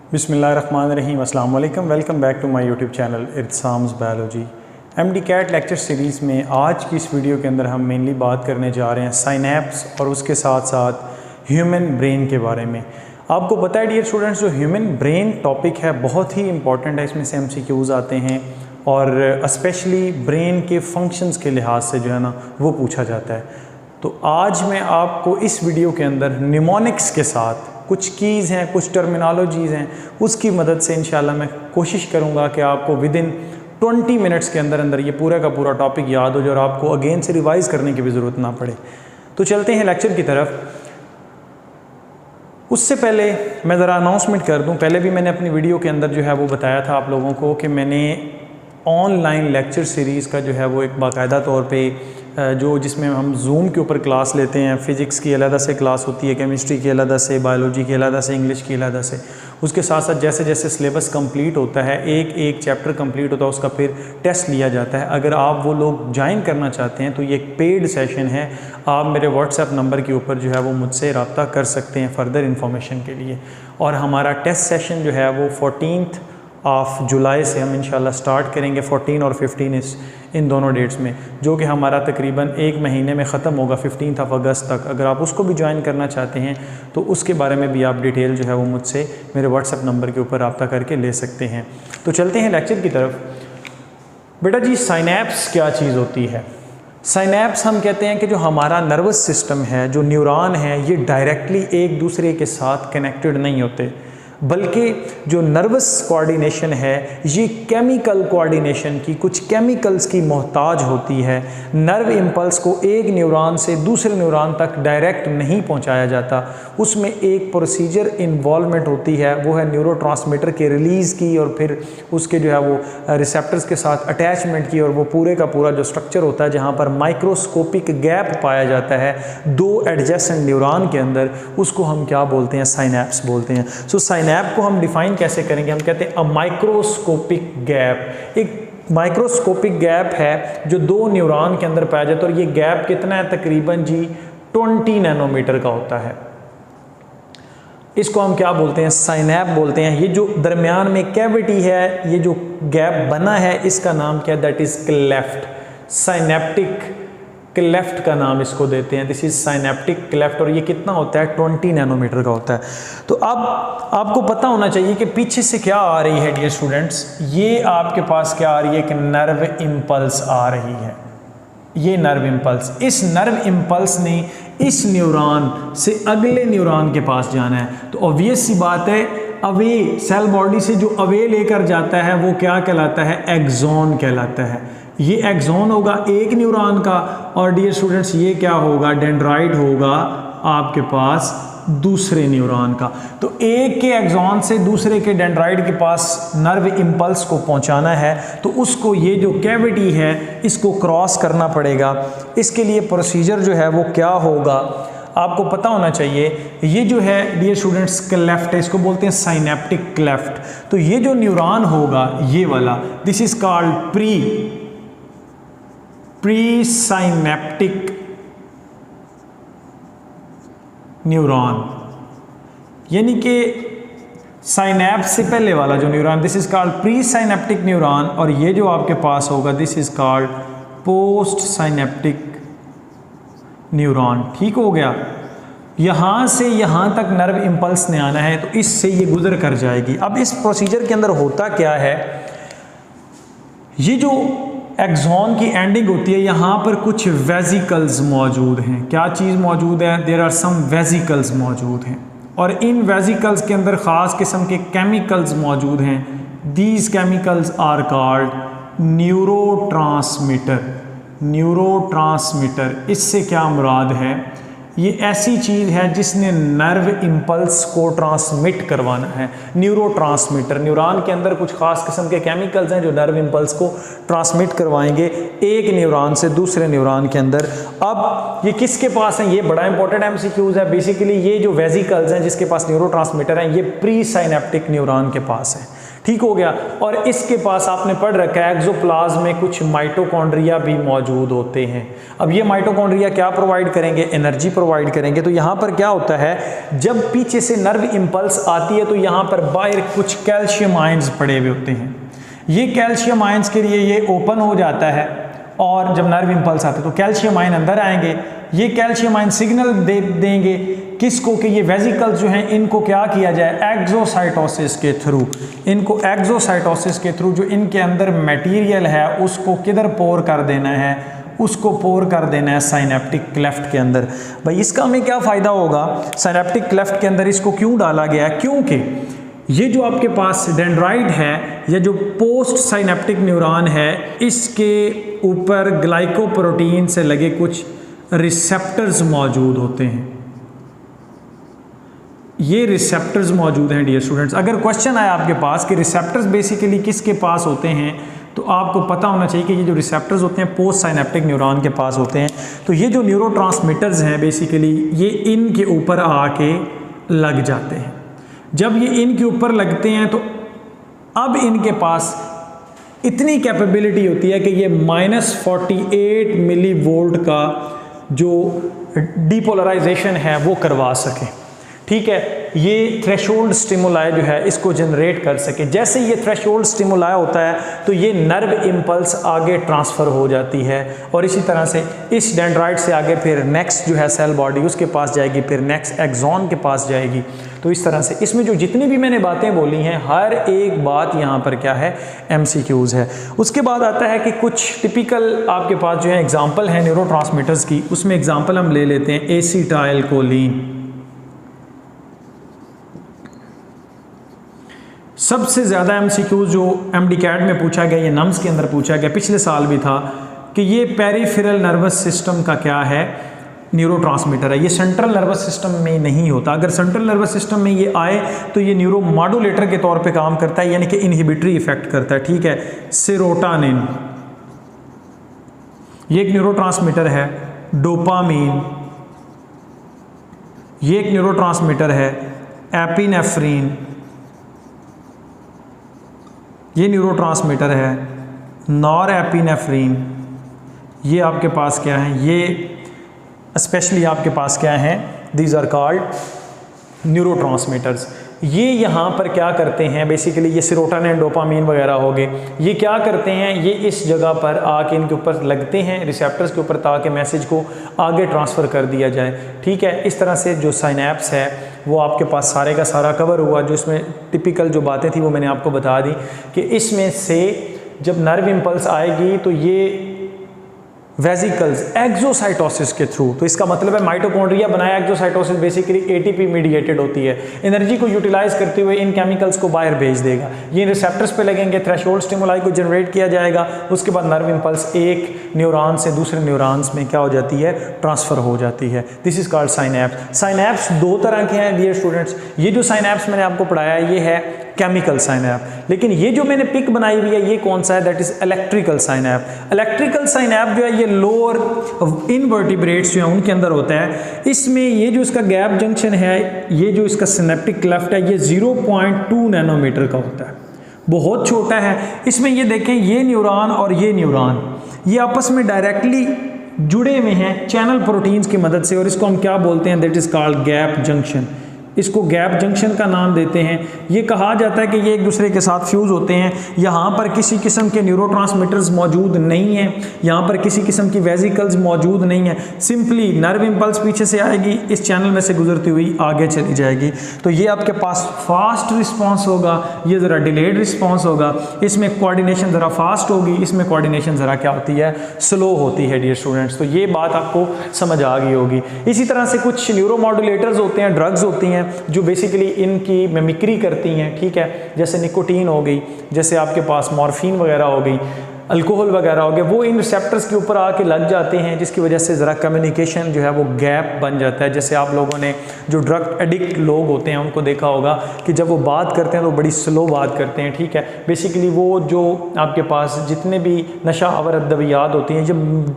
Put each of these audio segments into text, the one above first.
बिस्मिल्लाहिर्रहमानिर्रहीम, अस्सलाम वालेकुम। Welcome back to my YouTube channel Irtasam's biology. MD CAT lecture series में आज की इस वीडियो के अंदर हम मेनली बात करने जा रहे हैं साइनैप्स और उसके साथ साथ ह्यूमन ब्रेन के बारे में। आपको पता है डियर स्टूडेंट्स, जो ह्यूमन ब्रेन टॉपिक है बहुत ही इंपॉर्टेंट है। इसमें से एमसीक्यूज़ आते हैं और स्पेशली ब्रेन के फंक्शंस के लिहाज से जो है ना वो पूछा जाता है। तो आज मैं आपको इस वीडियो के अंदर निमोनिक्स के साथ कुछ कीज़ हैं, कुछ टर्मिनोलॉजीज़ हैं, उसकी मदद से इंशाल्लाह मैं कोशिश करूंगा कि आपको विदिन 20 मिनट्स के अंदर अंदर ये पूरा का पूरा टॉपिक याद हो जाए और आपको अगेन से रिवाइज़ करने की भी ज़रूरत ना पड़े। तो चलते हैं लेक्चर की तरफ। उससे पहले मैं ज़रा अनाउंसमेंट कर दूं। पहले भी मैंने अपनी वीडियो के अंदर जो है वो बताया था आप लोगों को कि मैंने ऑनलाइन लेक्चर सीरीज़ का जो है वो एक बाकायदा तौर पे जिसमें हम जूम के ऊपर क्लास लेते हैं। फ़िज़िक्स की अलग से क्लास होती है, केमिस्ट्री की अलग से, बायोलॉजी की अलग से, इंग्लिश की अलग से। उसके साथ साथ जैसे जैसे सिलेबस कंप्लीट होता है, एक एक चैप्टर कंप्लीट होता है, उसका फिर टेस्ट लिया जाता है। अगर आप वो लोग ज्वाइन करना चाहते हैं तो ये एक पेड सेशन है। आप मेरे व्हाट्सएप नंबर के ऊपर जो है वो मुझसे रब्ता कर सकते हैं फ़र्दर इन्फॉर्मेशन के लिए। और हमारा टेस्ट सेशन जो है वो 14 जुलाई से हम इंशाल्लाह स्टार्ट करेंगे। 14 और 15 इन दोनों डेट्स में, जो कि हमारा तकरीबन एक महीने में ख़त्म होगा 15 अगस्त तक। अगर आप उसको भी ज्वाइन करना चाहते हैं तो उसके बारे में भी आप डिटेल जो है वो मुझसे मेरे व्हाट्सएप नंबर के ऊपर रब्ता करके ले सकते हैं। तो चलते हैं लेक्चर की तरफ। बेटा जी, साइनैप्स क्या चीज़ होती है? साइनैप्स हम कहते हैं कि जो हमारा नर्वस सिस्टम है, जो न्यूरॉन है, ये डायरेक्टली एक दूसरे के साथ कनेक्टेड नहीं होते, बल्कि जो नर्वस कोऑर्डिनेशन है ये केमिकल कोऑर्डिनेशन की, कुछ केमिकल्स की मोहताज होती है। नर्व इम्पल्स को एक न्यूरॉन से दूसरे न्यूरॉन तक डायरेक्ट नहीं पहुंचाया जाता, उसमें एक प्रोसीजर इन्वॉल्वमेंट होती है, वो है न्यूरोट्रांसमीटर के रिलीज़ की और फिर उसके जो है वो रिसेप्टर्स के साथ अटैचमेंट की। और वो पूरे का पूरा जो स्ट्रक्चर होता है जहाँ पर माइक्रोस्कोपिक गैप पाया जाता है दो एडजेसेंट न्यूरॉन के अंदर, उसको हम क्या बोलते हैं? साइनैप्स बोलते हैं। सो साइनैप को हम डिफाइन कैसे करेंगे? हम कहते हैं अ माइक्रोस्कोपिक गैप। एक माइक्रोस्कोपिक गैप है जो दो न्यूरॉन के अंदर पाया जाता है और ये गैप कितना है? तकरीबन जी 20 नैनोमीटर का होता है। इसको हम क्या बोलते हैं? साइनैप बोलते हैं। ये जो दरमियान में कैविटी है, ये जो गैप बना है, इसका नाम क्या है? That is cleft. Synaptic cleft का नाम इसको देते हैं। This is synaptic cleft. और ये कितना होता है? 20 नैनोमीटर का होता है। तो अब आपको पता होना चाहिए कि पीछे से क्या आ रही है डियर स्टूडेंट्स। ये आपके पास क्या आ रही है? कि नर्व इम्पल्स आ रही है। ये नर्व इम्पल्स, इस नर्व इम्पल्स ने इस न्यूरॉन से अगले न्यूरॉन के पास जाना है। तो ऑब्वियस सी बात है, अवे सेल बॉडी से जो अवे लेकर जाता है वो क्या कहलाता है? एक्सॉन कहलाता है। ये एक्सॉन होगा एक न्यूरॉन का और डियर स्टूडेंट्स ये क्या होगा? डेंड्राइट होगा आपके पास दूसरे न्यूरॉन का। तो एक के एक्सॉन से दूसरे के डेंड्राइट के पास नर्व इम्पल्स को पहुंचाना है तो उसको ये जो कैविटी है इसको क्रॉस करना पड़ेगा। इसके लिए प्रोसीजर जो है वो क्या होगा आपको पता होना चाहिए। ये जो है डियर स्टूडेंट्स क्लेफ्ट है, इसको बोलते हैं साइनेप्टिक क्लेफ्ट। तो ये जो न्यूरॉन होगा ये वाला, this is called pre synaptic neuron, यानी कि साइनैप्स से पहले वाला जो neuron, this is called pre synaptic neuron. और ये जो आपके पास होगा this is called post synaptic neuron. ठीक हो गया? यहाँ से यहाँ तक नर्व इम्पल्स ने आना है तो इससे ये गुजर कर जाएगी। अब इस प्रोसीजर के अंदर होता क्या है? ये जो एक्सॉन की एंडिंग होती है यहाँ पर कुछ वेजिकल्स मौजूद हैं। क्या चीज़ मौजूद है? देयर आर सम वेजिकल्स मौजूद हैं और इन वेजिकल्स के अंदर ख़ास किस्म के केमिकल्स मौजूद हैं। These chemicals are called neurotransmitter. Neurotransmitter, इससे क्या मुराद है? ये ऐसी चीज़ है जिसने नर्व इम्पल्स को ट्रांसमिट करवाना है। न्यूरोट्रांसमीटर, न्यूरॉन के अंदर कुछ खास किस्म के केमिकल्स हैं जो नर्व इम्पल्स को ट्रांसमिट करवाएंगे एक न्यूरॉन से दूसरे न्यूरॉन के अंदर। अब ये किसके पास हैं? ये बड़ा इंपॉर्टेंट एमसीक्यूज है। बेसिकली ये जो वेजिकल्स हैं जिसके पास न्यूरोट्रांसमीटर हैं ये प्री साइनेप्टिक न्यूरॉन के पास है। ठीक हो गया? और इसके पास आपने पढ़ रखा है एक्सोप्लाज्म में कुछ माइटोकॉन्ड्रिया भी मौजूद होते हैं। अब ये माइटोकॉन्ड्रिया क्या प्रोवाइड करेंगे? एनर्जी प्रोवाइड करेंगे। तो यहाँ पर क्या होता है जब पीछे से नर्व इम्पल्स आती है तो यहाँ पर बाहर कुछ कैल्शियम आयंस पड़े हुए होते हैं। ये कैल्शियम आयंस के लिए ये ओपन हो जाता है और जब नर्व इम्पल्स आते हैं तो कैल्शियम आयन अंदर आएंगे। ये कैल्शियम आयन सिग्नल दे देंगे किसको कि ये वेसिकल्स जो हैं इनको क्या किया जाए, एक्सोसाइटोसिस के थ्रू, इनको एक्सोसाइटोसिस के थ्रू जो इनके अंदर मटेरियल है उसको किधर पोर कर देना है, उसको पोर कर देना है साइनेप्टिक क्लेफ्ट के अंदर। भाई इसका हमें क्या फ़ायदा होगा, साइनेप्टिक क्लेफ्ट के अंदर इसको क्यों डाला गया है, क्योंकि ये जो आपके पास डेंड्राइट है या जो पोस्ट साइनेप्टिक न्यूरॉन है इसके ऊपर ग्लाइकोप्रोटीन से लगे कुछ रिसेप्टर्स मौजूद होते हैं। ये रिसेप्टर्स मौजूद हैं डियर स्टूडेंट्स। अगर क्वेश्चन आया आपके पास कि रिसेप्टर्स बेसिकली किसके पास होते हैं तो आपको पता होना चाहिए कि ये जो रिसेप्टर्स होते हैं पोस्ट साइनेप्टिक न्यूरॉन के पास होते हैं। तो ये जो न्यूरोट्रांसमीटर्स हैं बेसिकली ये इनके ऊपर आके लग जाते हैं। जब ये इनके ऊपर लगते हैं तो अब इनके पास इतनी कैपेबिलिटी होती है कि ये -48 मिली वोल्ट का जो डिपोलराइजेशन है वो करवा सके। ठीक है, ये थ्रेशोल्ड स्टिमुलाई जो है इसको जनरेट कर सके। जैसे ये थ्रेशोल्ड स्टिमुलाई होता है तो ये नर्व इम्पल्स आगे ट्रांसफ़र हो जाती है और इसी तरह से इस डेंड्राइट से आगे फिर नेक्स्ट जो है सेल बॉडी उसके पास जाएगी, फिर नेक्स्ट एक्सॉन के पास जाएगी। तो इस तरह से इसमें जो जितनी भी मैंने बातें बोली हैं हर एक बात यहाँ पर क्या है, MCQs है। उसके बाद आता है कि कुछ टिपिकल आपके पास जो है एग्जाम्पल हैं न्यूरोट्रांसमीटर्स की। उसमें एग्जाम्पल हम ले लेते हैं एसीटाइल कोलिन। सबसे ज़्यादा MCQs जो MDCAT में पूछा गया, ये नम्स के अंदर पूछा गया, पिछले साल भी था कि ये पेरिफेरल नर्वस सिस्टम का क्या है, न्यूरोट्रांसमीटर है। ये सेंट्रल नर्वस सिस्टम में नहीं होता। अगर सेंट्रल नर्वस सिस्टम में ये आए तो ये न्यूरो मॉड्यूलेटर के तौर पे काम करता है, यानी कि इनहिबिटरी इफेक्ट करता है। ठीक है, सेरोटोनिन ये एक न्यूरोट्रांसमीटर है, डोपामीन ये एक न्यूरोट्रांसमीटर है, एपिनेफ्रीन ये न्यूरोट्रांसमीटर है, नॉर एपिनेफ्रीन ये आपके पास क्या है, ये स्पेशली आपके पास क्या है, दीज आर कॉल्ड न्यूरोट्रांसमीटर्स। ये यहाँ पर क्या करते हैं बेसिकली, ये सेरोटोनिन डोपामीन वगैरह हो गए, ये क्या करते हैं, ये इस जगह पर आके इनके ऊपर लगते हैं रिसेप्टर्स के ऊपर ताकि मैसेज को आगे ट्रांसफ़र कर दिया जाए। ठीक है, इस तरह से जो साइनेप्स है वो आपके पास सारे का सारा कवर हुआ। जो इसमें टिपिकल जो बातें थी वो मैंने आपको बता दी कि इसमें से जब नर्व इम्पल्स आएगी तो ये वेसिकल्स एक्सोसाइटोसिस के थ्रू, तो इसका मतलब है माइटोकॉन्ड्रिया बनाया एक्सोसाइटोसिस बेसिकली ATP मीडिएटेड होती है, एनर्जी को यूटिलाइज करते हुए इन केमिकल्स को बाहर भेज देगा। ये रिसेप्टर्स पे लगेंगे, थ्रेशोल्ड स्टिमुलाई को जनरेट किया जाएगा, उसके बाद नर्व इम्पल्स एक न्यूरॉन से दूसरे न्यूरॉन्स में क्या हो जाती है, ट्रांसफ़र हो जाती है। This is called synapse. Synapse दो तरह के हैं डियर स्टूडेंट्स। ये जो साइनेप्स मैंने आपको पढ़ाया ये है केमिकल साइनेप, लेकिन ये जो मैंने पिक बनाई हुई है ये कौन सा है, दैट इज इलेक्ट्रिकल साइनेप। इलेक्ट्रिकल साइनेप जो है ये लोअर इनवर्टिब्रेट्स जो है उनके अंदर होता है। इसमें ये जो इसका गैप जंक्शन है, ये जो इसका सिनेप्टिक क्लेफ्ट है ये 0.2 नैनोमीटर का होता है, बहुत छोटा है। इसमें ये देखें ये न्यूरॉन और ये न्यूरॉन ये आपस में डायरेक्टली जुड़े हुए हैं चैनल प्रोटीन्स की मदद से, और इसको हम क्या बोलते हैं, that is called gap junction. इसको गैप जंक्शन का नाम देते हैं। ये कहा जाता है कि ये एक दूसरे के साथ फ्यूज़ होते हैं। यहाँ पर किसी किस्म के न्यूरोट्रांसमीटर्स मौजूद नहीं हैं, यहाँ पर किसी किस्म की वेसिकल्स मौजूद नहीं है। सिंपली नर्व इम्पल्स पीछे से आएगी, इस चैनल में से गुजरती हुई आगे चली जाएगी। तो ये आपके पास फास्ट रिस्पॉन्स होगा, ये ज़रा डिलेड रिस्पॉन्स होगा। इसमें कोऑर्डिनेशन ज़रा फास्ट होगी, इसमें कोऑर्डिनेशन ज़रा क्या होती है, स्लो होती है डियर स्टूडेंट्स। तो ये बात आपको समझ आ गई होगी। इसी तरह से कुछ न्यूरोमॉड्यूलेटर्स होते हैं, ड्रग्स होती हैं जो बेसिकली इनकी मिमिक्री करती हैं। ठीक है, जैसे निकोटीन हो गई, जैसे आपके पास मॉर्फिन वगैरह हो गई, अल्कोहल वगैरह हो गया, वो इन रिसेप्टर्स के ऊपर आके लग जाते हैं, जिसकी वजह से ज़रा कम्युनिकेशन जो है वो गैप बन जाता है। जैसे आप लोगों ने जो ड्रग एडिक्ट लोग होते हैं उनको देखा होगा कि जब वो बात करते हैं तो बड़ी स्लो बात करते हैं। ठीक है, बेसिकली वो जो आपके पास जितने भी नशा आवर अद्वियात होती हैं,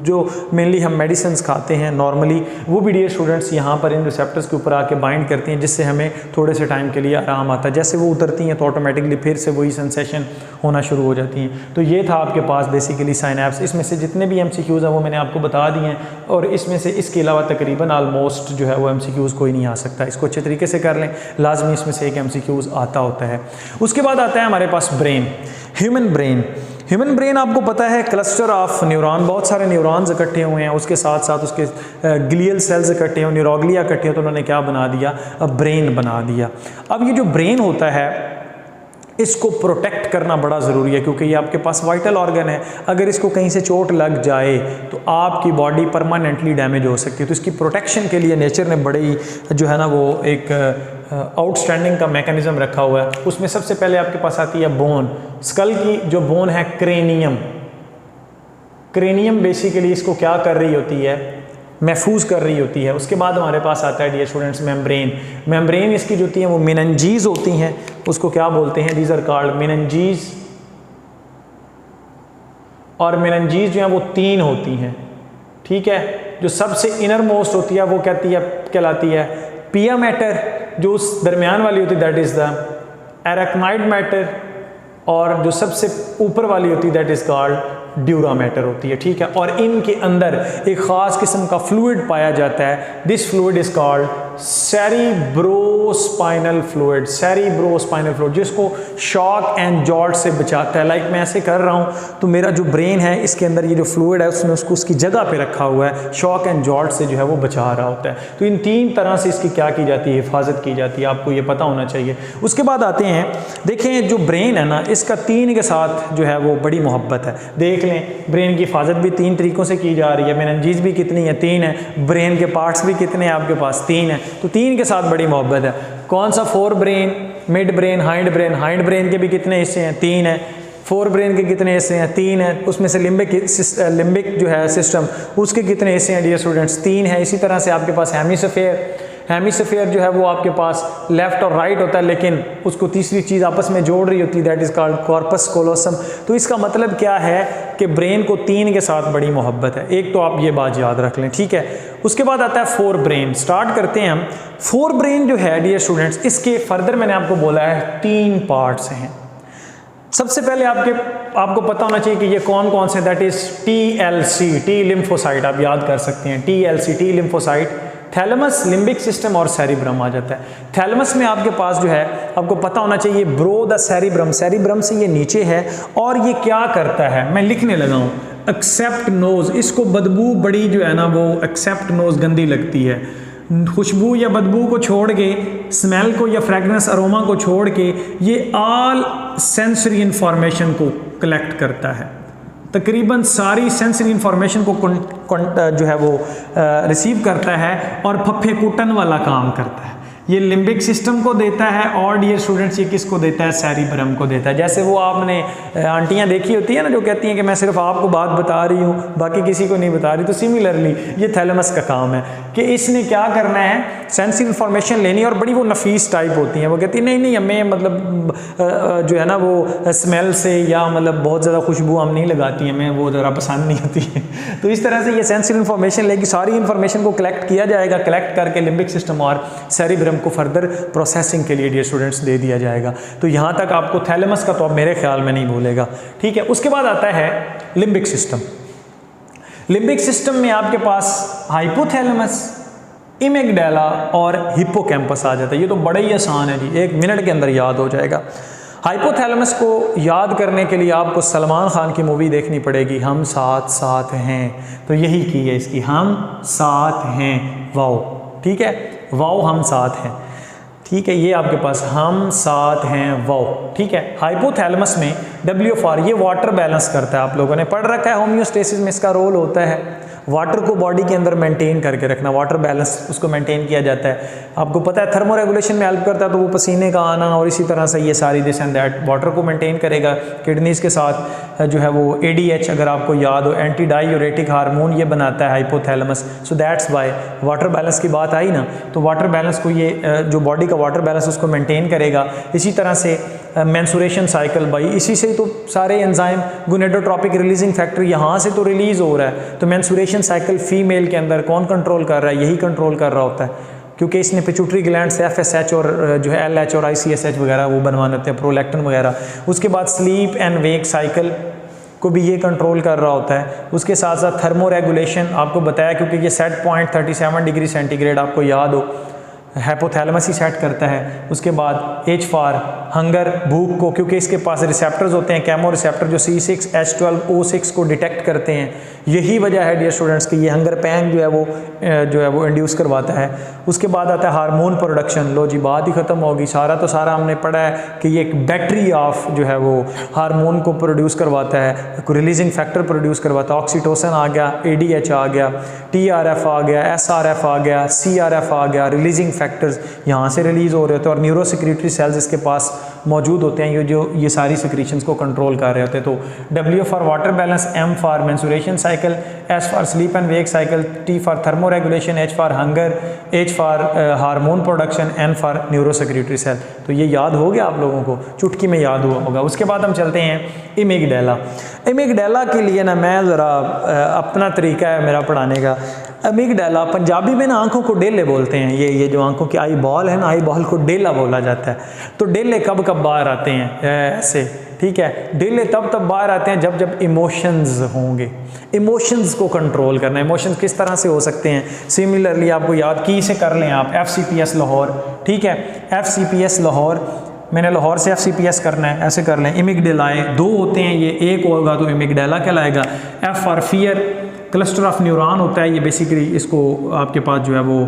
जो मेनली हम मेडिसिन खाते हैं नॉर्मली, वो भी डियर स्टूडेंट्स यहाँ पर इन रिसेप्टर्स के ऊपर आके बाइंड करती हैं, जिससे हमें थोड़े से टाइम के लिए आराम आता है। जैसे वो उतरती हैं तो ऑटोमेटिकली फिर से वही सेंसेशन होना शुरू हो जाती हैं। तो ये था आपके पास पास बेसिकली साइनैप्स, इसमें से जितने भी MCQs हैं वो मैंने आपको बता दिए हैं, और इसमें से इसके अलावा तकरीबन आलमोस्ट जो है वो MCQs कोई नहीं आ सकता। इसको अच्छे तरीके से कर लें, लाजमी इसमें से एक MCQs आता होता है। उसके बाद आता है हमारे पास brain, human brain. Human brain आपको पता है क्लस्टर ऑफ न्यूरॉन, बहुत सारे न्यूरॉन्स इकट्ठे हुए हैं, उसके साथ साथ उसके ग्लियल सेल्स इकट्ठे हैं, न्यूरोग्लिया इकट्ठे हैं, तो उन्होंने क्या बना दिया, अब ब्रेन बना दिया। अब ये जो ब्रेन होता है इसको प्रोटेक्ट करना बड़ा ज़रूरी है, क्योंकि ये आपके पास वाइटल ऑर्गन है। अगर इसको कहीं से चोट लग जाए तो आपकी बॉडी परमानेंटली डैमेज हो सकती है। तो इसकी प्रोटेक्शन के लिए नेचर ने बड़े ही जो है ना वो एक आउटस्टैंडिंग का मैकेनिज़्म रखा हुआ है। उसमें सबसे पहले आपके पास आती है बोन, स्कल की जो बोन है क्रेनियम। क्रेनियम बेसिकली इसको क्या कर रही होती है, महफूज कर रही होती है। उसके बाद हमारे पास आता है डियर स्टूडेंट्स मेम्ब्रेन। मेम्ब्रेन इसकी जो होती है वो मेनिंजीज होती हैं, उसको क्या बोलते हैं, दीज आर कॉल्ड मेनिंजीज। और मेनिंजीज जो है वो 3 होती हैं, ठीक है। जो सबसे इनर मोस्ट होती है वो कहलाती है पिया मैटर, जो उस दरमियान वाली होती है दैट इज़ द एराक्नाइड मैटर, और जो सबसे ऊपर वाली होती है that is called dura mater होती है, ठीक है। और इनके अंदर एक ख़ास किस्म का फ्लूइड पाया जाता है, this fluid is called cerebrospinal fluid. Cerebrospinal fluid जिसको शॉक एंड जॉल्ट से बचाता है। लाइक मैं ऐसे कर रहा हूँ तो मेरा जो ब्रेन है इसके अंदर ये जो फ्लूइड है उसने उसको उसकी जगह पे रखा हुआ है, शॉक एंड जॉल्ट से जो है वो बचा रहा होता है। तो इन 3 तरह से इसकी क्या की जाती है, हिफाजत की जाती है, आपको ये पता होना चाहिए। उसके बाद आते हैं, देखें जो ब्रेन है ना इसका 3 के साथ जो है वो बड़ी मोहब्बत है। देख लें ब्रेन की हिफाजत भी 3 तरीक़ों से की जा रही है। मेनिंजीज भी कितनी है, 3 है। ब्रेन के पार्ट्स भी कितने हैं आपके पास, 3 है। तो 3 के साथ बड़ी मोहब्बत है। कौन सा, fore brain, mid brain, hind brain. Hind brain के भी कितने हिस्से हैं, 3 है। फोर ब्रेन के कितने हिस्से हैं, 3 है। उसमें से लिम्बिक जो है सिस्टम, उसके कितने हिस्से हैं डियर स्टूडेंट्स, 3 है। इसी तरह से आपके पास हेमिस्फीयर जो है वो आपके पास लेफ्ट और राइट होता है, लेकिन उसको तीसरी चीज़ आपस में जोड़ रही होती है, दैट इज़ कॉल्ड कॉर्पस कोलोसम। तो इसका मतलब क्या है कि ब्रेन को 3 के साथ बड़ी मोहब्बत है। एक तो आप ये बात याद रख लें, ठीक है। उसके बाद आता है 4 ब्रेन। स्टार्ट करते हैं हम। 4 ब्रेन जो है डियर स्टूडेंट्स, इसके फर्दर मैंने आपको बोला है 3 पार्ट्स हैं। सबसे पहले आपको पता होना चाहिए कि ये कौन कौन से, that is TLC, T lymphocyte, आप याद कर सकते हैं। TLC, T lymphocyte, thalamus, limbic system और सेरिब्रम आ जाता है। थैलेमस में आपके पास जो है आपको पता होना चाहिए ब्रो द सेरिब्रम, सेरिब्रम से ये नीचे है, और ये क्या करता है, मैं लिखने लगा हूँ, एक्सेप्ट नोज। इसको बदबू बड़ी जो है ना वो एक्सेप्ट नोज गंदी लगती है। खुशबू या बदबू को छोड़ के, स्मेल को या फ्रेगनेंस अरोमा को छोड़ के, ये ऑल सेंसरी इंफॉर्मेशन को कलेक्ट करता है। तकरीबन सारी सेंसरी इंफॉर्मेशन को जो है वो रिसीव करता है और फफे कुटन वाला काम करता है। ये लिम्बिक सिस्टम को देता है, और डियर स्टूडेंट्स ये किसको देता है, सेरिब्रम को देता है। जैसे वो आपने आंटियां देखी होती है ना जो कहती हैं कि मैं सिर्फ आपको बात बता रही हूँ बाकी किसी को नहीं बता रही, तो सिमिलरली ये थैलेमस का काम है कि इसने क्या करना है, सेंसरी इन्फॉर्मेशन लेनी, और बड़ी वो नफीस टाइप होती हैं। वो कहती है नहीं हमें मतलब जो है ना वो स्मेल से या मतलब बहुत ज़्यादा खुशबू हम नहीं लगाती, हमें वो ज़रा पसंद नहीं आती है। तो इस तरह से ये सेंसरी इन्फॉर्मेशन लेगी, सारी इन्फॉर्मेशन को कलेक्ट किया जाएगा, कलेक्ट करके लिम्बिक सिस्टम और सेरिब्रम को फर्दर प्रोसेसिंग के लिए डियर स्टूडेंट्स दे दिया जाएगा। तो यहाँ तक आपको थैलेमस का तो अब मेरे ख्याल में नहीं भूलेगा, ठीक है। उसके बाद आता है लिम्बिक सिस्टम। लिम्बिक सिस्टम में आपके पास हाइपोथैलेमस, इमिगडाला और हिप्पोकैम्पस आ जाता है। ये तो बड़ा ही आसान है जी, 1 मिनट के अंदर याद हो जाएगा। हाइपोथैलेमस को याद करने के लिए आपको सलमान खान की मूवी देखनी पड़ेगी, हम साथ साथ हैं। तो यही की है इसकी, हम साथ हैं, वाओ, ठीक है, वाओ हम साथ हैं, ठीक है। ये आपके पास हम साथ हैं, वाओ, ठीक है। हाइपोथैलेमस में WFR ये वाटर बैलेंस करता है, आप लोगों ने पढ़ रखा है, होम्योस्टेसिस में इसका रोल होता है, वाटर को बॉडी के अंदर मेंटेन करके रखना, वाटर बैलेंस उसको मेंटेन किया जाता है। आपको पता है थर्मो रेगुलेशन में हेल्प करता है, तो वो पसीने का आना और इसी तरह से ये सारी दिस एंड दैट वाटर को मेंटेन करेगा। किडनीज़ के साथ जो है वो ADH अगर आपको याद हो, एंटी डायूरेटिक हार्मोन ये बनाता है hypothalamus. So that's why water balance की बात आई ना, तो वाटर बैलेंस को ये जो बॉडी का वाटर बैलेंस उसको मेंटेन करेगा। इसी तरह से मेंसुरेशन साइकिल, भाई इसी से तो सारे एंजाइम, गोनेडोट्रोपिक रिलीजिंग फैक्टर यहाँ से तो रिलीज़ हो रहा है। तो मेंसुरेशन साइकिल फीमेल के अंदर कौन कंट्रोल कर रहा है, यही कंट्रोल कर रहा होता है, क्योंकि इसने पिट्यूटरी ग्लैंड से FSH और जो है LH और ICSH वगैरह वो बनवा देते हैं, प्रोलैक्टिन वगैरह। उसके बाद स्लीप एंड वेक साइकिल, को भी ये कंट्रोल कर रहा होता है। उसके साथ साथ थर्मो रेगुलेशन आपको बताया, क्योंकि ये सेट पॉइंट 37 डिग्री सेंटीग्रेड आपको याद हो, हाइपोथैलेमस ही सेट करता है। उसके बाद H फॉर हंगर, भूख को, क्योंकि इसके पास रिसेप्टर्स होते हैं, कैमो रिसेप्टर जो C6H12O6 को डिटेक्ट करते हैं। यही वजह है डियर स्टूडेंट्स कि ये हंगर पैंग जो है वो इंड्यूस करवाता है। उसके बाद आता है हार्मोन प्रोडक्शन। लो जी बात ही ख़त्म होगी, सारा तो सारा हमने पढ़ा है कि ये एक बैटरी ऑफ जो है वो हार्मोन को प्रोड्यूस करवाता है, रिलीजिंग फैक्टर प्रोड्यूस करवाता है। ऑक्सीटोसिन आ गया, ADH आ गया, TRF आ गया, SRF आ गया, CRF आ गया, रिलीजिंग फैक्टर्स यहाँ से रिलीज़ हो रहे होते हैं। और न्यूरो सेक्रेटरी सेल्स इसके पास मौजूद होते हैं ये सारी सेक्रेशंस को कंट्रोल कर रहे होते हैं। तो W for water balance, M for menstruation cycle, S for sleep and wake cycle, T for thermoregulation, H for hunger, H for hormone production, N for neurosecretory cell. तो ये याद हो गया आप लोगों को, चुटकी में याद हुआ होगा। उसके बाद हम चलते हैं इमिगडेला। इमिगडेला के लिए ना मैं ज़रा अपना तरीका है मेरा पढ़ाने का। अमिगडाला पंजाबी में ना आंखों को डेले बोलते हैं। ये जो आंखों की आई बॉल है ना, आई बॉल को डेला बोला जाता है। तो डेले कब कब बाहर आते हैं ऐसे, ठीक है। डेले तब बाहर आते हैं जब इमोशंस होंगे। इमोशंस को कंट्रोल करना, इमोशंस किस तरह से हो सकते हैं। सिमिलरली आपको याद की से कर लें आप, FCPS लाहौर, ठीक है। FCPS लाहौर, मैंने लाहौर से FCPS करना है, ऐसे कर लें। इमिगडेलाए दो होते हैं, ये एक होगा तो इमिगडेला कहलाएगा। F for fear, cluster of neuron होता है ये बेसिकली, इसको आपके पास जो है वो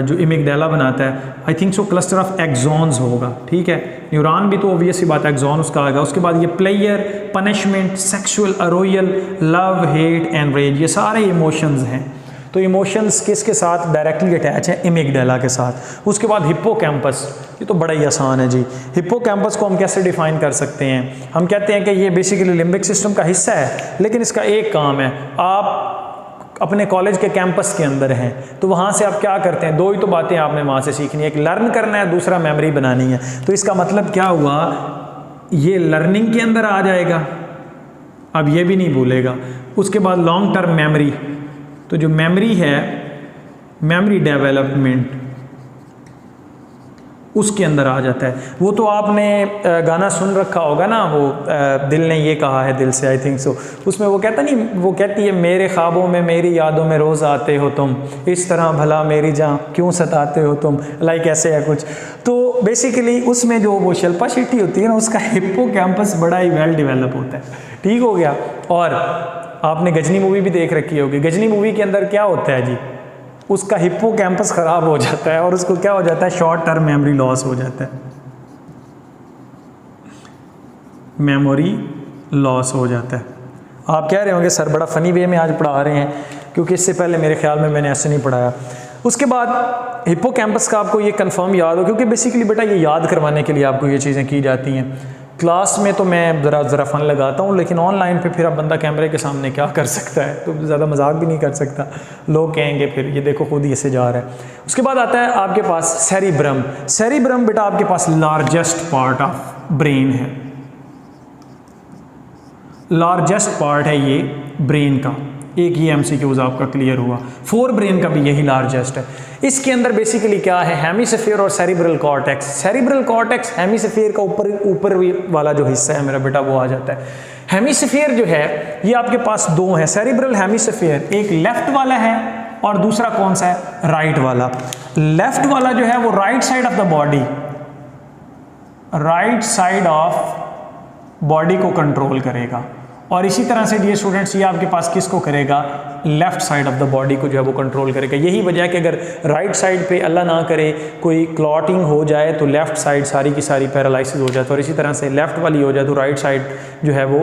जो इमिगडेला बनाता है, I think so cluster of axons होगा, ठीक है। न्यूरॉन भी तो ऑब्वियस ही बात है, एक्सॉन उसका आएगा। उसके बाद ये प्लेयर, पनिशमेंट, सेक्सुअल, अरोयल, लव, हेट एंड रेज, ये सारे इमोशंस हैं। तो इमोशंस किसके साथ डायरेक्टली अटैच है, इमिगडेला के साथ। उसके बाद हिप्पोकैम्पस, ये तो बड़ा ही आसान है जी। हिप्पोकैम्पस को हम कैसे डिफाइन कर सकते हैं, हम कहते हैं कि ये बेसिकली लिम्बिक सिस्टम का हिस्सा है, लेकिन इसका एक काम है, आप अपने कॉलेज के कैंपस के अंदर हैं तो वहाँ से आप क्या करते हैं, दो ही तो बातें आपने वहाँ से सीखनी है, एक लर्न करना है, दूसरा मेमोरी बनानी है। तो इसका मतलब क्या हुआ, ये लर्निंग के अंदर आ जाएगा, अब ये भी नहीं भूलेगा। उसके बाद लॉन्ग टर्म मेमोरी, तो जो मेमोरी है, मेमोरी डेवलपमेंट उसके अंदर आ जाता है। वो तो आपने गाना सुन रखा होगा ना, वो दिल ने ये कहा है दिल से, आई थिंक सो। उसमें वो कहता नहीं, वो कहती है मेरे ख्वाबों में मेरी यादों में रोज़ आते हो तुम, इस तरह भला मेरी जान क्यों सताते हो तुम, लाइक ऐसे है कुछ। तो बेसिकली उसमें जो वो शिल्पा शेट्टी होती है ना, उसका हिप्पोकैम्पस बड़ा ही वेल डेवलप होता है, ठीक हो गया। और आपने गजनी मूवी भी देख रखी होगी, गजनी मूवी के अंदर क्या होता है जी, उसका हिप्पोकैम्पस ख़राब हो जाता है और उसको क्या हो जाता है, शॉर्ट टर्म मेमोरी लॉस हो जाता है, मेमोरी लॉस हो जाता है। आप कह रहे होंगे सर बड़ा फ़नी वे में आज पढ़ा रहे हैं, क्योंकि इससे पहले मेरे ख्याल में मैंने ऐसे नहीं पढ़ाया। उसके बाद हिप्पोकैम्पस का आपको ये कंफर्म याद हो, क्योंकि बेसिकली बेटा ये याद करवाने के लिए आपको ये चीज़ें की जाती हैं। क्लास में तो मैं ज़रा फ़न लगाता हूँ, लेकिन ऑनलाइन पे फिर अब बंदा कैमरे के सामने क्या कर सकता है, तो ज़्यादा मजाक भी नहीं कर सकता, लोग कहेंगे फिर ये देखो खुद ही ऐसे जा रहा है। उसके बाद आता है आपके पास सेरिब्रम। सेरिब्रम बेटा आपके पास लार्जेस्ट पार्ट ऑफ ब्रेन है, लार्जेस्ट पार्ट है ये ब्रेन का। एक ही MCQs आपका क्लियर हुआ। फोर ब्रेन का भी यही लार्जेस्ट है। इसके अंदर बेसिकली क्या है, हेमिस्फीयर और cerebral cortex. Cerebral cortex hemisphere का ऊपर वाला जो हिस्सा है मेरा बेटा वो आ जाता है। हेमिस्फीयर जो है ये आपके पास दो है, सेरिब्रल हेमिस्फीयर, एक लेफ्ट वाला है और दूसरा कौन सा है, राइट वाला। लेफ्ट वाला जो है वो right side of the body, right side of body को कंट्रोल करेगा, और इसी तरह से डियर स्टूडेंट्स ये आपके पास किसको करेगा, left side of the body को जो है वो कंट्रोल करेगा। यही वजह है कि अगर राइट साइड पे अल्लाह ना करे कोई क्लॉटिंग हो जाए तो लेफ्ट साइड सारी की सारी पैरालिसिस हो जाता है, और इसी तरह से लेफ्ट वाली हो जाए तो राइट साइड जो है वो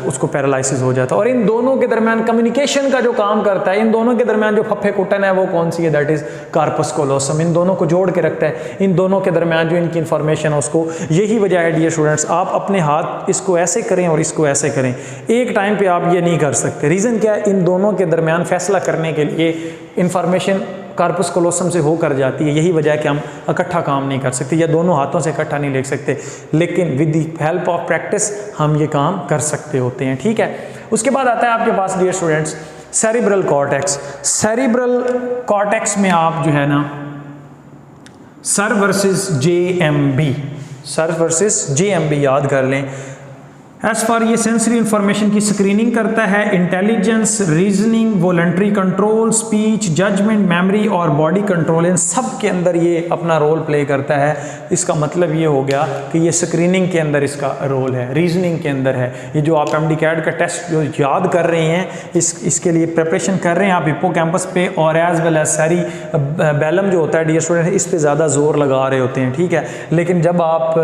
उसको पैरालिसिस हो जाता है। और इन दोनों के दरमियान कम्युनिकेशन का जो काम करता है, इन दोनों के दरमियान जो फफे कुटन है वो कौन सी है, दैट इज़ कार्पस कोलोसम। इन दोनों को जोड़ के रखता है, इन दोनों के दरमियान जो इनकी इन्फॉर्मेशन है उसको। यही वजह है डियर स्टूडेंट्स, आप अपने हाथ इसको ऐसे करें और इसको ऐसे करें, एक टाइम पे आप ये नहीं कर सकते। रीज़न क्या है, इन दोनों के दरमियान फैसला करने के लिए इंफॉर्मेशन कार्पस कोलोसम से होकर जाती है। यही वजह है कि हम इकट्ठा काम नहीं कर सकते या दोनों हाथों से इकट्ठा नहीं लिख सकते, लेकिन with the help of practice हम ये काम कर सकते होते हैं, ठीक है। उसके बाद आता है आपके पास dear students cerebral cortex. Cerebral cortex में आप जो है ना sir versus JMB, sir versus JMB याद कर लें। एज फार ये सेंसरी इंफॉर्मेशन की स्क्रीनिंग करता है, intelligence, reasoning, voluntary control, speech, judgement, memory और बॉडी कंट्रोल, इन सब के अंदर ये अपना रोल प्ले करता है। इसका मतलब ये हो गया कि ये स्क्रीनिंग के अंदर इसका रोल है, रीजनिंग के अंदर है। ये जो आप MD-CAT का टेस्ट जो याद कर रहे हैं, इसके लिए प्रिपरेशन कर रहे हैं आप हिप्पोकैम्पस पे और एज वेल एज सेरिबैलम जो होता है डियर स्टूडेंट्स, इस पे ज़्यादा जोर लगा रहे होते हैं, ठीक है। लेकिन जब आप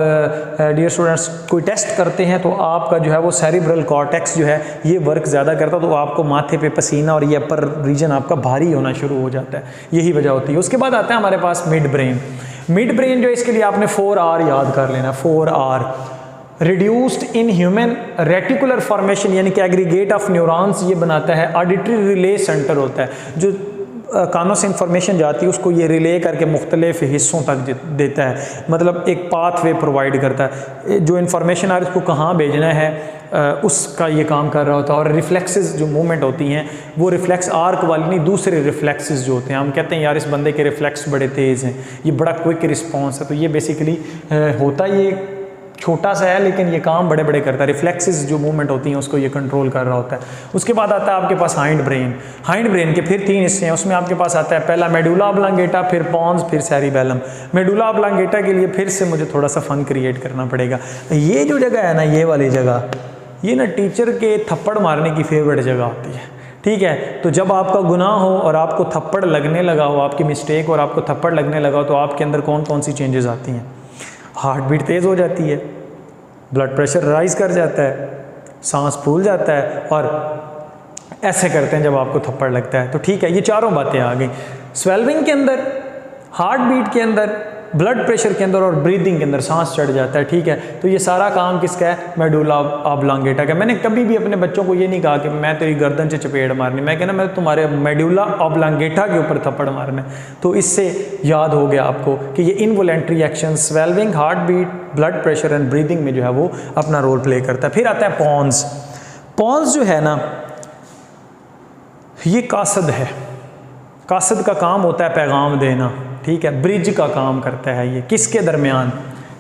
डियर स्टूडेंट्स कोई टेस्ट करते हैं तो आपका जो है वो सेरिब्रल कॉर्टेक्स जो है ये वर्क ज़्यादा करता है, तो आपको माथे पे पसीना और ये अपर रीजन आपका भारी होना शुरू हो जाता है, यही वजह होती है। उसके बाद आता है हमारे पास मिड ब्रेन। मिड ब्रेन जो इसके लिए आपने 4R याद कर लेना, 4R। Reduced in human reticular formation यानी कि एग्रीगेट ऑफ न्यूरॉन्स ये बनाता है। ऑडिटरी रिले सेंटर होता है, जो कानों से इंफॉर्मेशन जाती है उसको ये रिले करके मुख्तलिफ हिस्सों तक देता है, मतलब एक पाथवे प्रोवाइड करता है। जो इन्फॉर्मेशन आ रही है उसको कहाँ भेजना है उसका ये काम कर रहा होता है। और रिफ्लेक्सेस जो मूवमेंट होती हैं वो रिफ्लेक्स आर्क वाली नहीं, दूसरे रिफ्लेक्सेस जो होते हैं, हम कहते हैं यार इस बंदे के रिफ्लेक्स बड़े तेज़ हैं, ये बड़ा क्विक रिस्पॉन्स है, तो ये बेसिकली होता ये छोटा सा है लेकिन ये काम बड़े बड़े करता है। रिफ्लेक्सेस जो मूवमेंट होती हैं उसको ये कंट्रोल कर रहा होता है। उसके बाद आता है आपके पास हाइंड ब्रेन। हाइंड ब्रेन के फिर 3 हिस्से हैं, उसमें आपके पास आता है पहला मेडुला ऑब्लांगेटा, फिर पॉन्स, फिर सेरिबेलम। मेडुला ऑब्लांगेटा के लिए फिर से मुझे थोड़ा सा फन क्रिएट करना पड़ेगा। ये जो जगह है ना, ये वाली जगह, ये ना टीचर के थप्पड़ मारने की फेवरेट जगह होती है, ठीक है। तो जब आपका गुनाह हो और आपको थप्पड़ लगने लगा हो, आपकी मिस्टेक और आपको थप्पड़ लगने लगा हो, तो आपके अंदर कौन कौन सी चेंजेस आती हैं? हार्ट बीट तेज़ हो जाती है, ब्लड प्रेशर राइज कर जाता है, सांस फूल जाता है, और ऐसे करते हैं जब आपको थप्पड़ लगता है। तो ठीक है, ये चारों बातें आ गई। स्वेलविंग के अंदर, हार्ट बीट के अंदर, ब्लड प्रेशर के अंदर और ब्रीदिंग के अंदर सांस चढ़ जाता है, ठीक है। तो ये सारा काम किसका है? मेडुला ऑब्लांगेटा का। मैंने कभी भी अपने बच्चों को ये नहीं कहा कि मैं तेरी गर्दन से चपेट मारनी, मैं कहना मैं तुम्हारे मेडुला ऑब्लांगेटा के ऊपर थप्पड़ मारना है। तो इससे याद हो गया आपको कि ये involuntary action swallowing, heart beat, blood pressure and breathing में जो है वो अपना रोल प्ले करता है। फिर आता है पॉन्स। पॉन्स जो है ना, ये कासद है। कासद का काम होता है पैगाम देना, ठीक है। ब्रिज का काम करता है ये किसके दरमियान?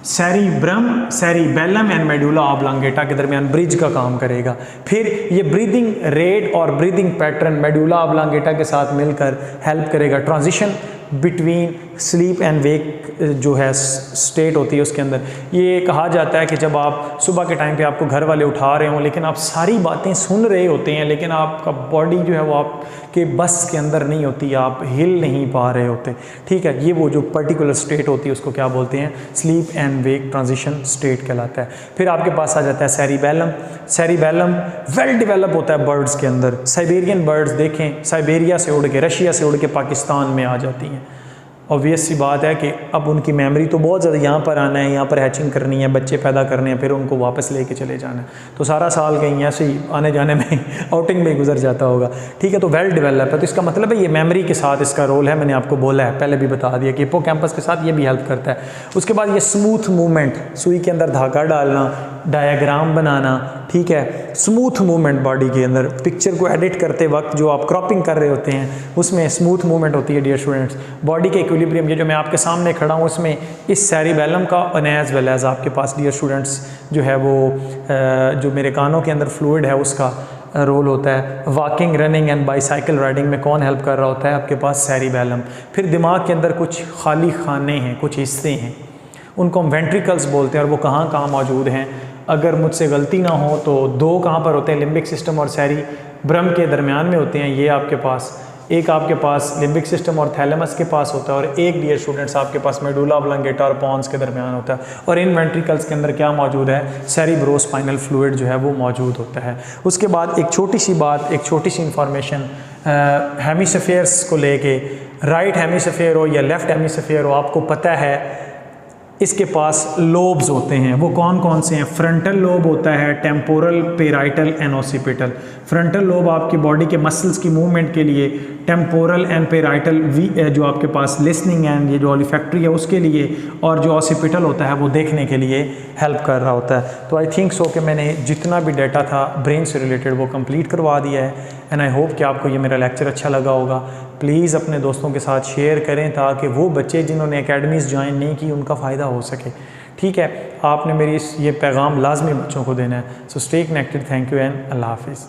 सेरिबेलम एंड मेडुला ऑब्लांगेटा के दरमियान ब्रिज का काम करेगा। फिर ये ब्रीदिंग रेट और ब्रीदिंग पैटर्न मेडुला ऑब्लांगेटा के साथ मिलकर हेल्प करेगा। ट्रांजिशन बिटवीन स्लीप एंड वेक जो है स्टेट होती है उसके अंदर, ये कहा जाता है कि जब आप सुबह के टाइम पे आपको घर वाले उठा रहे हों, लेकिन आप सारी बातें सुन रहे होते हैं, लेकिन आपका बॉडी जो है वो आपके बस के अंदर नहीं होती, आप हिल नहीं पा रहे होते, ठीक है। ये वो जो पर्टिकुलर स्टेट होती है उसको क्या बोलते हैं? Sleep and wake transition state कहलाता है। फिर आपके पास आ जाता है सेरिबेलम। सेरिबेलम वेल डेवलप होता है बर्ड्स के अंदर। साइबेरियन बर्ड्स देखें, साइबेरिया से उड़ के, रशिया से उड़ के पाकिस्तान में आ जाती हैं। ऑब्वियस सी बात है कि अब उनकी मेमोरी तो बहुत ज़्यादा, यहाँ पर आना है, यहाँ पर हैचिंग करनी है, बच्चे पैदा करने हैं, फिर उनको वापस लेके चले जाना है, तो सारा साल कहीं ऐसे ही आने जाने में आउटिंग में गुजर जाता होगा, ठीक है। तो वेल डेवलप है, तो इसका मतलब है ये मेमोरी के साथ इसका रोल है। मैंने आपको बोला है, पहले भी बता दिया कि हिप्पोकैम्पस के साथ ये भी हेल्प करता है। उसके बाद ये स्मूथ मूवमेंट, सुई के अंदर धागा डालना, डायग्राम बनाना, ठीक है। स्मूथ मूवमेंट बॉडी के अंदर, पिक्चर को एडिट करते वक्त जो आप क्रॉपिंग कर रहे होते हैं उसमें स्मूथ मूवमेंट होती है डियर स्टूडेंट्स। बॉडी के इक्विलिब्रियम, ये जो मैं आपके सामने खड़ा हूँ उसमें इस सेरिबेलम का और एज वेल एज आपके पास डियर स्टूडेंट्स जो है वो जो मेरे कानों के अंदर फ्लूइड है उसका रोल होता है। Walking, running and bicycle riding में कौन हेल्प कर रहा होता है? आपके पास सेरिबेलम। फिर दिमाग के अंदर कुछ खाली खाने हैं, कुछ हिस्से हैं, उनको हम वेंट्रिकल्स बोलते हैं, और वो कहाँ मौजूद हैं? अगर मुझसे गलती ना हो तो 2 कहाँ पर होते हैं? लिम्बिक सिस्टम और सेरिब्रम के दरमियान में होते हैं। ये आपके पास एक आपके पास लिम्बिक सिस्टम और थैलेमस के पास होता है, और एक डियर स्टूडेंट्स आपके पास मेडुला ऑब्लांगेटा और पॉन्स के दरमियान होता है। और इन वेंट्रिकल्स के अंदर क्या मौजूद है? सेरिब्रोस्पाइनल फ्लूइड जो है वो मौजूद होता है। उसके बाद एक छोटी सी बात, एक छोटी सी इंफॉर्मेशन हेमिस्फीयर्स को लेके, राइट हेमिस्फीयर हो या लेफ्ट हेमिस्फीयर हो, आपको पता है इसके पास लोब्स होते हैं। वो कौन कौन से हैं? फ्रंटल लोब होता है, temporal, parietal and occipital. Frontal lobe आपकी बॉडी के मसल्स की मूवमेंट के लिए, टेम्पोरल एंड पेराइटल जो आपके पास लिसनिंग एंड ये जो ऑलिफैक्टरी है उसके लिए, और जो ऑसिपिटल होता है वो देखने के लिए हेल्प कर रहा होता है। तो आई थिंक सो कि मैंने जितना भी डाटा था ब्रेन से रिलेटेड वो कंप्लीट करवा दिया है, एंड आई होप कि आपको ये मेरा लेक्चर अच्छा लगा होगा। प्लीज़ अपने दोस्तों के साथ शेयर करें ताकि वो बच्चे जिन्होंने एकेडमीज़ ज्वाइन नहीं की उनका फ़ायदा हो सके, ठीक है, आपने मेरी ये पैगाम लाजमी बच्चों को देना है। So stay connected, thank you and अल्लाह हाफिज़।